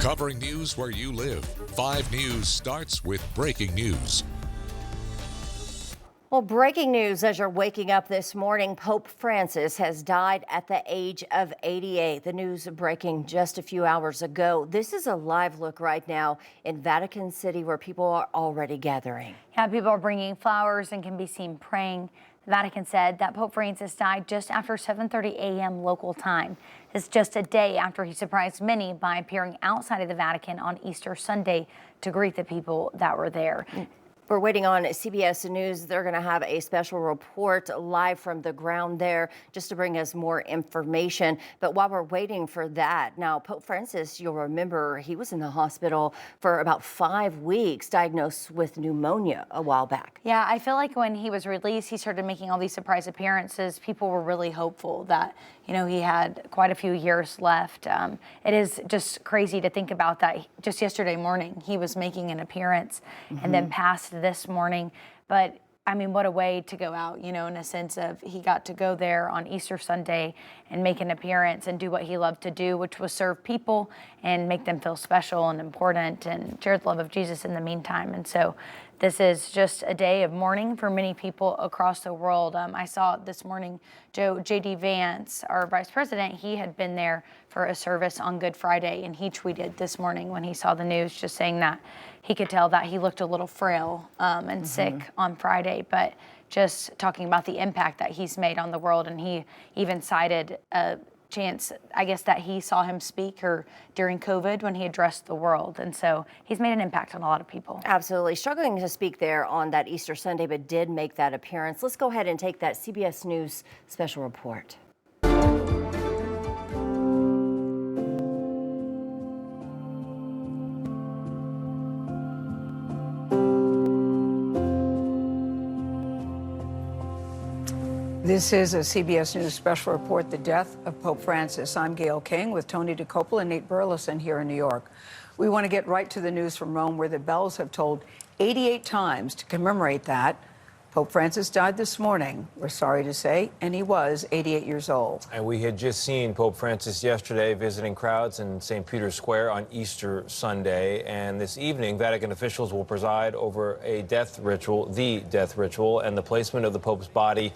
Covering news where you live. 5 News starts with breaking news. Well, breaking news as you're waking up this morning, Pope Francis has died at the age of 88. The news breaking just a few hours ago. This is a live look right now in Vatican City where people are already gathering. Yeah, people are bringing flowers and can be seen praying. The Vatican said that Pope Francis died just after 7:30 a.m. local time. It's just a day after he surprised many by appearing outside of the Vatican on Easter Sunday to greet the people that were there. We're waiting on CBS News. They're going to have a special report live from the ground there just to bring us more information. But while we're waiting for that, now Pope Francis, you'll remember he was in the hospital for about 5 weeks, diagnosed with pneumonia a while back. Yeah, I feel like when he was released, he started making all these surprise appearances. People were really hopeful that, he had quite a few years left. It is just crazy to think about that. Just yesterday morning, he was making an appearance and then passed this morning. But I mean, what a way to go out, in a sense of he got to go there on Easter Sunday and make an appearance and do what he loved to do, which was serve people and make them feel special and important and share the love of Jesus in the meantime. And so this is just a day of mourning for many people across the world. I saw this morning, J.D. Vance, our vice president, he had been there for a service on Good Friday, and he tweeted this morning when he saw the news, just saying that he could tell that he looked a little frail and sick on Friday, but just talking about the impact that he's made on the world. And he even cited a chance, I guess, that he saw him speak or during COVID when he addressed the world. And so he's made an impact on a lot of people. Absolutely. Struggling to speak there on that Easter Sunday, but did make that appearance. Let's go ahead and take that CBS News special report. This is a CBS News special report, the death of Pope Francis. I'm Gail King with Tony DeCoppola and Nate Burleson here in New York. We want to get right to the news from Rome, where the bells have tolled 88 times to commemorate that. Pope Francis died this morning, we're sorry to say, and he was 88 years old. And we had just seen Pope Francis yesterday visiting crowds in St. Peter's Square on Easter Sunday. And this evening, Vatican officials will preside over a death ritual, the death ritual, and the placement of the Pope's body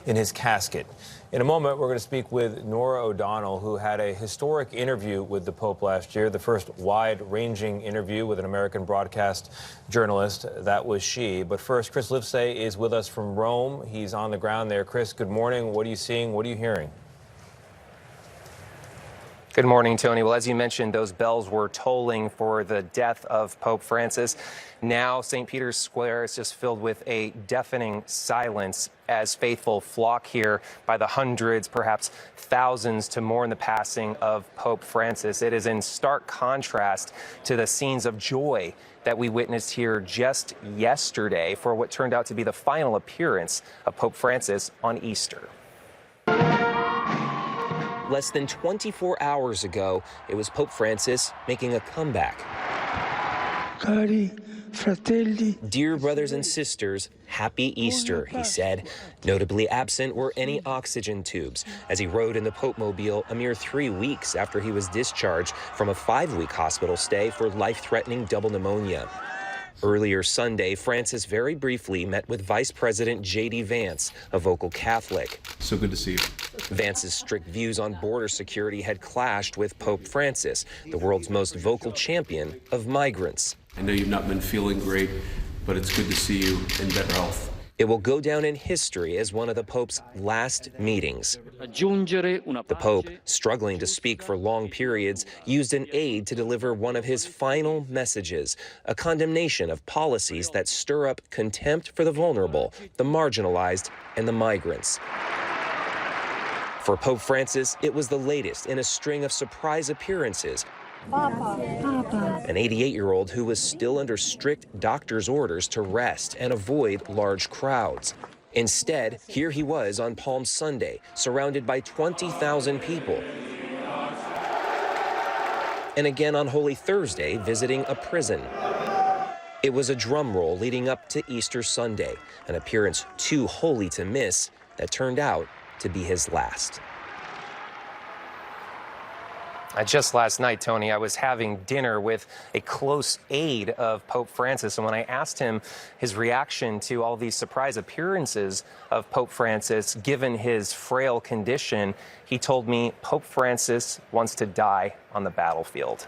in his casket. In a moment, we're going to speak with Norah ODonnell, who had a historic interview with the Pope last year, the first wide-ranging interview with an American broadcast journalist. That was she. But first, Chris Livesay is with us from Rome. He's on the ground there. Chris, good morning. What are you seeing? What are you hearing? Good morning, Tony. Well, as you mentioned, those bells were tolling for the death of Pope Francis. Now, St. Peter's Square is just filled with a deafening silence as faithful flock here by the hundreds, perhaps thousands, to mourn the passing of Pope Francis. It is in stark contrast to the scenes of joy that we witnessed here just yesterday for what turned out to be the final appearance of Pope Francis on Easter. Less than 24 hours ago, it was Pope Francis making a comeback. Cari fratelli. Dear brothers and sisters, happy Easter, he said. Notably absent were any oxygen tubes as he rode in the Pope-mobile a mere 3 weeks after he was discharged from a 5-week hospital stay for life-threatening double pneumonia. Earlier Sunday, Francis very briefly met with Vice President J.D. Vance, a vocal Catholic. So good to see you. Vance's strict views on border security had clashed with Pope Francis, the world's most vocal champion of migrants. I know you've not been feeling great, but it's good to see you in better health. It will go down in history as one of the Pope's last meetings. The Pope, struggling to speak for long periods, used an aide to deliver one of his final messages, a condemnation of policies that stir up contempt for the vulnerable, the marginalized, and the migrants. For Pope Francis, it was the latest in a string of surprise appearances. An 88-year-old who was still under strict doctor's orders to rest and avoid large crowds. Instead, here he was on Palm Sunday, surrounded by 20,000 people. And again on Holy Thursday, visiting a prison. It was a drum roll leading up to Easter Sunday, an appearance too holy to miss that turned out to be his last. Just last night, Tony, I was having dinner with a close aide of Pope Francis, and when I asked him his reaction to all these surprise appearances of Pope Francis, given his frail condition, he told me Pope Francis wants to die on the battlefield.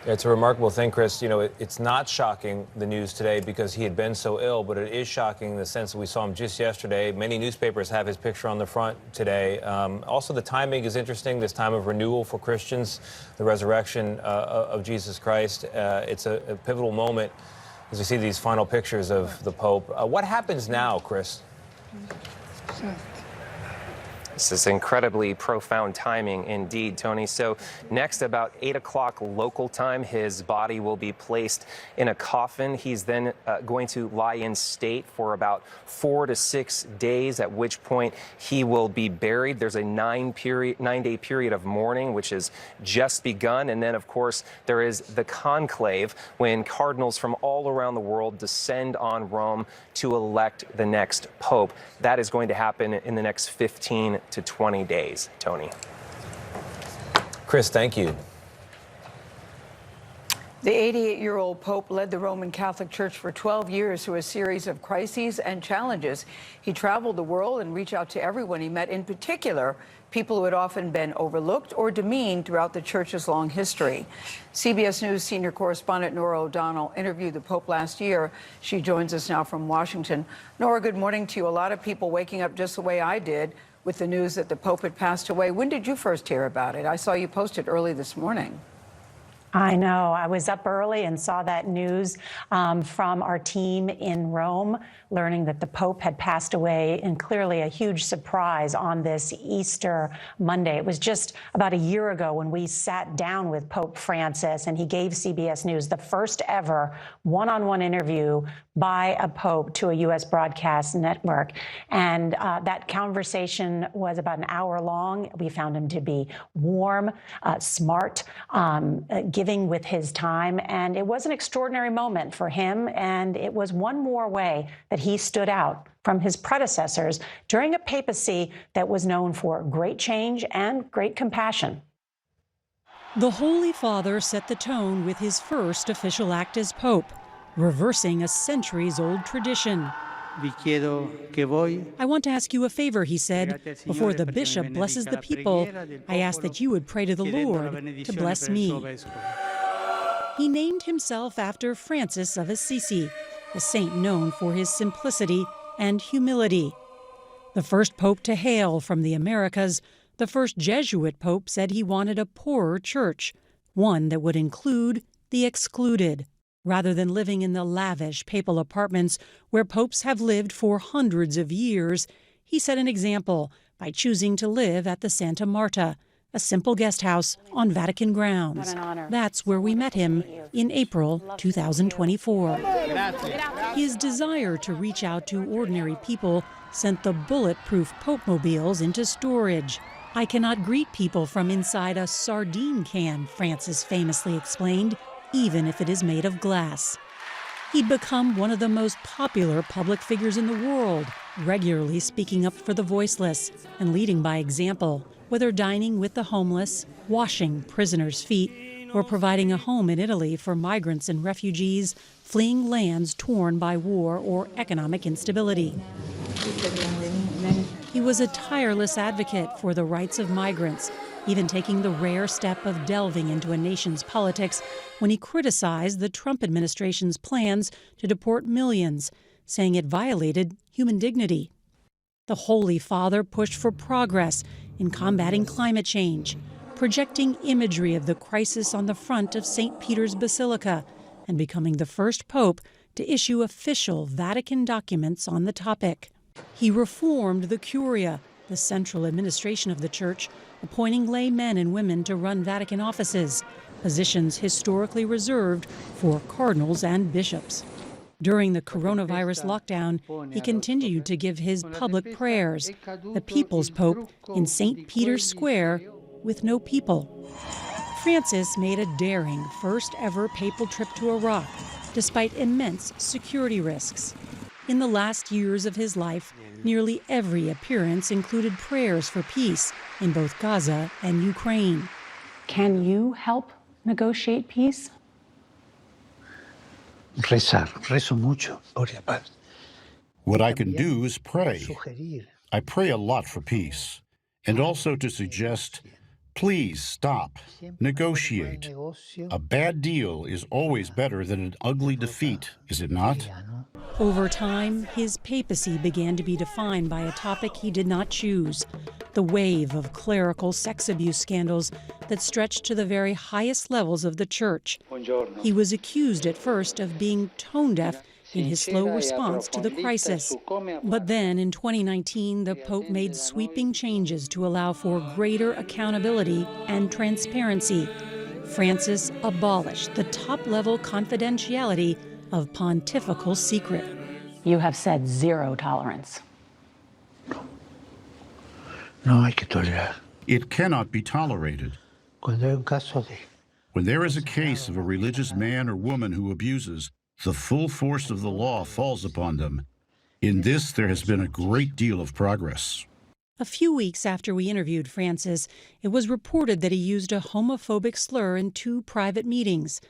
It's a remarkable thing, Chris. You know, it's not shocking, the news today, because he had been so ill, but it is shocking in the sense that we saw him just yesterday. Many newspapers have his picture on the front today. Also, the timing is interesting, this time of renewal for Christians, the resurrection of Jesus Christ. It's a pivotal moment as we see these final pictures of the Pope. What happens now, Chris? This is incredibly profound timing indeed, Tony. So next, about 8 o'clock local time, his body will be placed in a coffin. He's then going to lie in state for about 4 to 6 days, at which point he will be buried. There's a 9-day period of mourning, which has just begun. And then, of course, there is the conclave, when cardinals from all around the world descend on Rome to elect the next pope. That is going to happen in the next 15 to 20 days, Tony. Chris, thank you. The 88-year-old Pope led the Roman Catholic Church for 12 years through a series of crises and challenges. He traveled the world and reached out to everyone he met, in particular people who had often been overlooked or demeaned throughout the Church's long history. CBS News senior correspondent Norah ODonnell interviewed the Pope last year. She joins us now from Washington. Norah, good morning to you. A lot of people waking up just the way I did with the news that the Pope had passed away. When did you first hear about it? I saw you posted early this morning. I know. I was up early and saw that news from our team in Rome, learning that the Pope had passed away, and clearly a huge surprise on this Easter Monday. It was just about a year ago when we sat down with Pope Francis, and he gave CBS News the first ever one-on-one interview by a Pope to a U.S. broadcast network. And that conversation was about an hour long. We found him to be warm, smart, giving with his time. And it was an extraordinary moment for him. And it was one more way that he stood out from his predecessors during a papacy that was known for great change and great compassion. The Holy Father set the tone with his first official act as Pope, reversing a centuries-old tradition. I want to ask you a favor, he said. Before the bishop blesses the people, I ask that you would pray to the Lord to bless me. He named himself after Francis of Assisi, a saint known for his simplicity and humility. The first pope to hail from the Americas, the first Jesuit pope said he wanted a poorer church, one that would include the excluded, rather than living in the lavish papal apartments where popes have lived for hundreds of years. He set an example by choosing to live at the Santa Marta, a simple guest house on Vatican grounds. What an honor. That's where we met him in April 2024. His desire to reach out to ordinary people sent the bulletproof Pope-mobiles into storage. I cannot greet people from inside a sardine can, Francis famously explained, even if it is made of glass. He'd become one of the most popular public figures in the world, regularly speaking up for the voiceless and leading by example, whether dining with the homeless, washing prisoners' feet, or providing a home in Italy for migrants and refugees fleeing lands torn by war or economic instability. He was a tireless advocate for the rights of migrants, even taking the rare step of delving into a nation's politics when he criticized the Trump administration's plans to deport millions, saying it violated human dignity. The Holy Father pushed for progress in combating climate change, projecting imagery of the crisis on the front of St. Peter's Basilica, and becoming the first pope to issue official Vatican documents on the topic. He reformed the Curia, the central administration of the Church, appointing lay men and women to run Vatican offices, positions historically reserved for cardinals and bishops. During the coronavirus lockdown, he continued to give his public prayers, the People's Pope in St. Peter's Square with no people. Francis made a daring first-ever papal trip to Iraq, despite immense security risks. In the last years of his life, nearly every appearance included prayers for peace in both Gaza and Ukraine. Can you help negotiate peace? Rezo mucho por la paz. What I can do is pray. I pray a lot for peace, and also to suggest, please stop, negotiate. A bad deal is always better than an ugly defeat, is it not? Over time, his papacy began to be defined by a topic he did not choose, the wave of clerical sex abuse scandals that stretched to the very highest levels of the church. He was accused at first of being tone-deaf in his slow response to the crisis. But then in 2019, the Pope made sweeping changes to allow for greater accountability and transparency. Francis abolished the top-level confidentiality of pontifical secret. You have said zero tolerance. No hay que tolerar. It cannot be tolerated. Cuando hay un caso de When there is a case of a religious man or woman who abuses, the full force of the law falls upon them. In this, there has been a great deal of progress. A few weeks after we interviewed Francis, it was reported that he used a homophobic slur in 2 private meetings.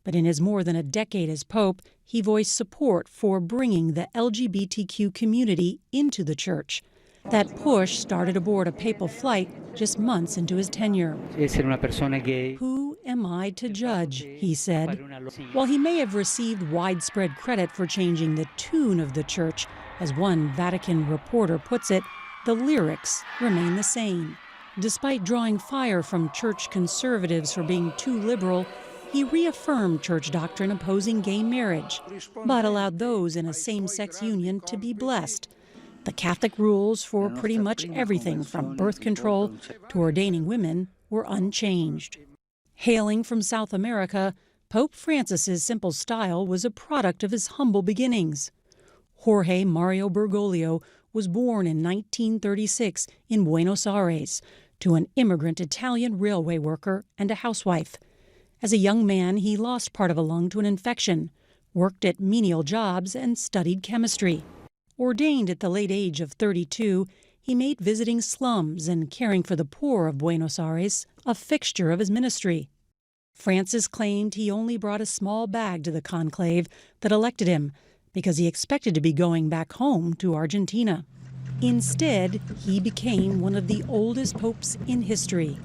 But in his more than a decade as Pope, he voiced support for bringing the LGBTQ community into the church. That push started aboard a papal flight just months into his tenure. Who am I to judge, he said. While he may have received widespread credit for changing the tune of the church, as one Vatican reporter puts it, the lyrics remain the same. Despite drawing fire from church conservatives for being too liberal, he reaffirmed church doctrine opposing gay marriage, but allowed those in a same-sex union to be blessed. The Catholic rules for pretty much everything from birth control to ordaining women were unchanged. Hailing from South America, Pope Francis's simple style was a product of his humble beginnings. Jorge Mario Bergoglio was born in 1936 in Buenos Aires to an immigrant Italian railway worker and a housewife. As a young man, he lost part of a lung to an infection, worked at menial jobs, and studied chemistry. Ordained at the late age of 32, he made visiting slums and caring for the poor of Buenos Aires a fixture of his ministry. Francis claimed he only brought a small bag to the conclave that elected him because he expected to be going back home to Argentina. Instead, he became one of the oldest popes in history,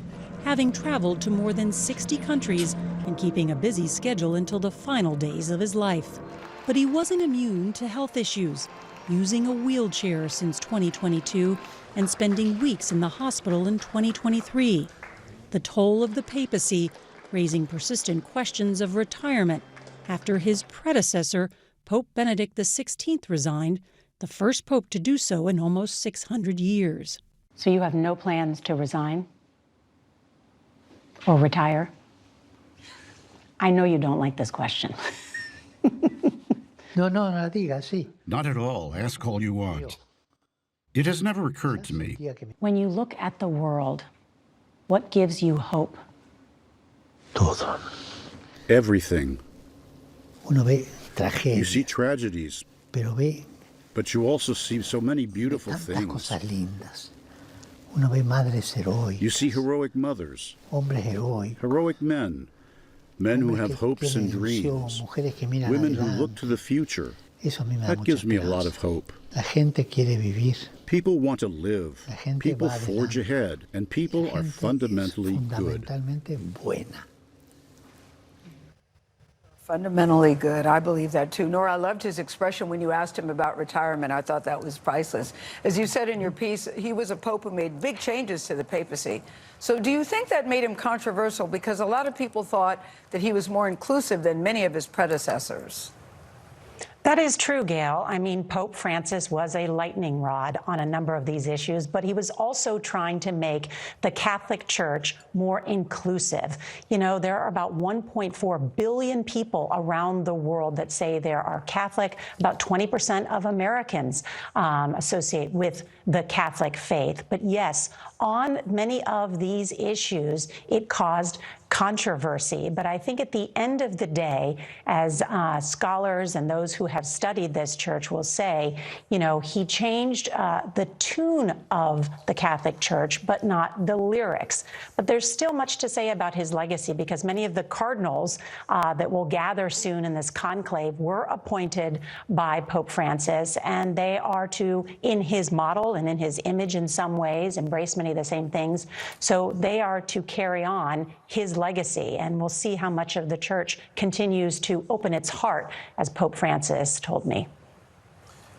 having traveled to more than 60 countries and keeping a busy schedule until the final days of his life. But he wasn't immune to health issues, using a wheelchair since 2022 and spending weeks in the hospital in 2023. The toll of the papacy, raising persistent questions of retirement after his predecessor, Pope Benedict XVI, resigned, the first pope to do so in almost 600 years. So you have no plans to resign or retire? I know you don't like this question. No diga así. Not at all. Ask all you want. It has never occurred to me. When you look at the world, what gives you hope? Todo. Everything. Uno ve tragedias. You see tragedies, Pero ve but you also see so many beautiful tantas things. cosas lindas. Uno ve madres heroicas. You see heroic mothers, Hombres heroicos. heroic men, men who hombres have que hopes and tienen ilusión, dreams, mujeres que miran women who adelante. look to the future. Eso a mí me da That mucha gives me a lot esperanza. of hope. La gente quiere vivir. People want to live. La gente People va forge adelante. ahead, and people La are gente fundamentally es good. fundamentalmente buena. Fundamentally good. I believe that too. Norah, I loved his expression when you asked him about retirement. I thought that was priceless. As you said in your piece, he was a pope who made big changes to the papacy. So do you think that made him controversial? Because a lot of people thought that he was more inclusive than many of his predecessors. That is true, Gail. I mean, Pope Francis was a lightning rod on a number of these issues, but he was also trying to make the Catholic Church more inclusive. You know, there are about 1.4 billion people around the world that say they are Catholic. About 20% of Americans associate with the Catholic faith. But yes, on many of these issues, it caused controversy. But I think at the end of the day, as scholars and those who have studied this church will say, he changed the tune of the Catholic Church, but not the lyrics. But there's still much to say about his legacy, because many of the cardinals that will gather soon in this conclave were appointed by Pope Francis, and they are to, in his model and in his image in some ways, embrace many of the same things. So they are to carry on his legacy, and we'll see how much of the church continues to open its heart, as Pope Francis told me.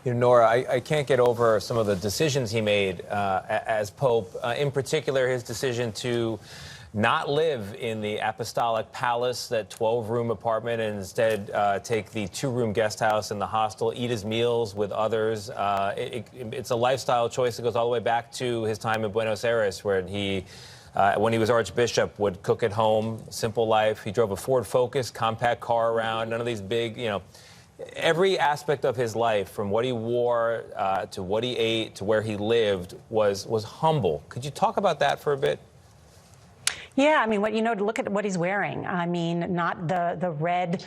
Nora, I can't get over some of the decisions he made as Pope, in particular his decision to not live in the apostolic palace, that 12-room apartment, and instead take the 2-room guest house in the hostel, eat his meals with others. It's a lifestyle choice that goes all the way back to his time in Buenos Aires, where he, when he was Archbishop, would cook at home, simple life. He drove a Ford Focus, compact car around, none of these big, every aspect of his life, from what he wore to what he ate to where he lived, was humble. Could you talk about that for a bit? Yeah, I mean, look at what he's wearing. I mean, not the red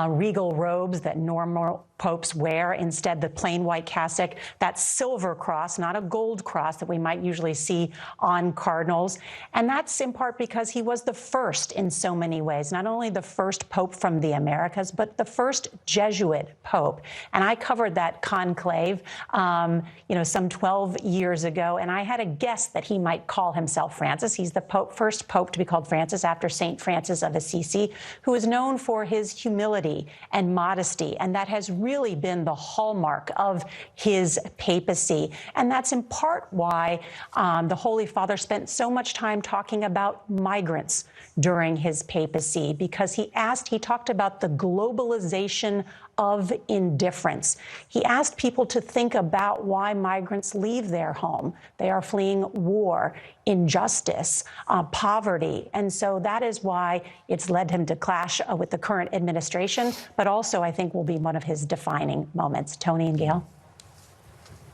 regal robes that normal popes wear. Instead, the plain white cassock, that silver cross, not a gold cross that we might usually see on cardinals. And that's in part because he was the first in so many ways, not only the first pope from the Americas, but the first Jesuit pope. And I covered that conclave, some 12 years ago, and I had a guess that he might call himself Francis. He's the first pope to be called Francis, after St. Francis of Assisi, who is known for his humility and modesty, and that has really been the hallmark of his papacy. And that's in part why the Holy Father spent so much time talking about migrants during his papacy, because he talked about the globalization of indifference. He asked people to think about why migrants leave their home. They are fleeing war, injustice, poverty. And so that is why it's led him to clash with the current administration, but also I think will be one of his defining moments. Tony and Gail.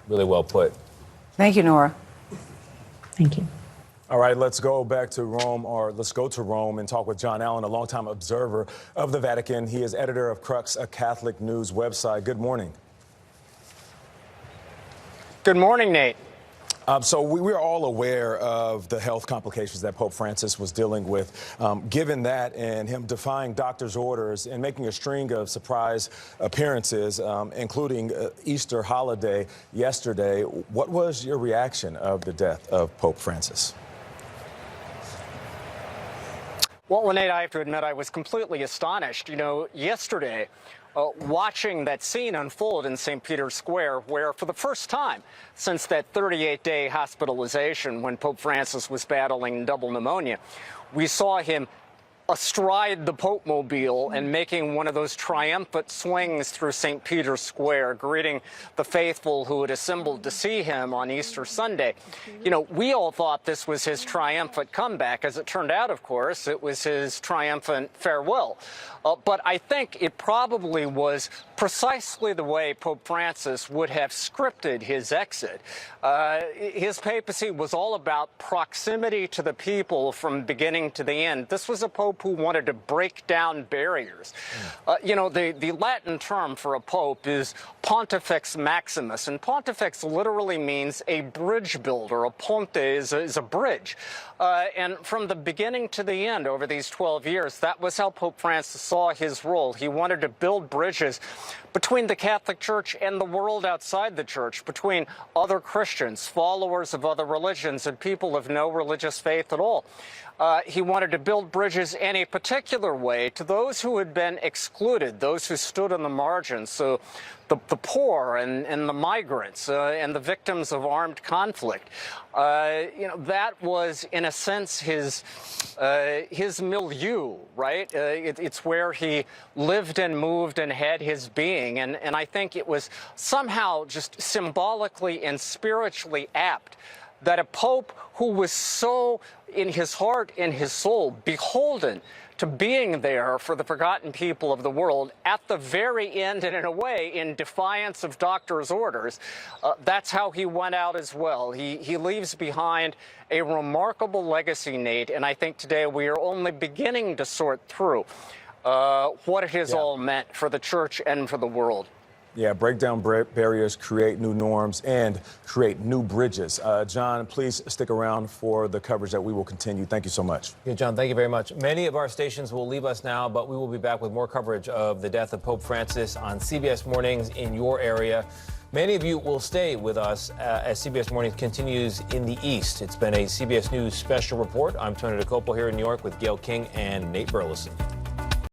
Really well put. Thank you, Nora. Thank you. All right, let's go back to Rome, or let's go to Rome and talk with John Allen, a longtime observer of the Vatican. He is editor of Crux, a Catholic news website. Good morning. Good morning, Nate. So we're all aware of the health complications that Pope Francis was dealing with. Given that, and him defying doctor's orders and making a string of surprise appearances, including Easter holiday yesterday, what was your reaction of the death of Pope Francis? Well, Nate, I have to admit I was completely astonished. Yesterday, watching that scene unfold in St. Peter's Square, where for the first time since that 38-day hospitalization when Pope Francis was battling double pneumonia, we saw him astride the Pope-mobile and making one of those triumphant swings through St. Peter's Square, greeting the faithful who had assembled to see him on Easter Sunday. We all thought this was his triumphant comeback. As it turned out, of course, it was his triumphant farewell. But I think it probably was precisely the way Pope Francis would have scripted his exit. His papacy was all about proximity to the people from beginning to the end. This was a pope who wanted to break down barriers. The Latin term for a pope is Pontifex Maximus, and Pontifex literally means a bridge builder. A ponte is a bridge. And from the beginning to the end, over these 12 years, that was how Pope Francis saw his role. He wanted to build bridges between the Catholic Church and the world outside the Church, between other Christians, followers of other religions, and people of no religious faith at all. He wanted to build bridges in a particular way to those who had been excluded, those who stood on the margins, so the poor and the migrants and the victims of armed conflict. That was, in a sense, his milieu, right? It's where he lived and moved and had his being. And I think it was somehow just symbolically and spiritually apt that a pope who was so, in his heart, in his soul, beholden to being there for the forgotten people of the world at the very end, and in a way, in defiance of doctors' orders. That's how he went out as well. He leaves behind a remarkable legacy, Nate, and I think today we are only beginning to sort through what it has all meant for the church and for the world. Yeah, break down barriers, create new norms, and create new bridges. John, please stick around for the coverage that we will continue. Thank you so much. Yeah, John, thank you very much. Many of our stations will leave us now, but we will be back with more coverage of the death of Pope Francis on CBS Mornings in your area. Many of you will stay with us as CBS Mornings continues in the East. It's been a CBS News special report. I'm Tony DeCopel here in New York with Gayle King and Nate Burleson.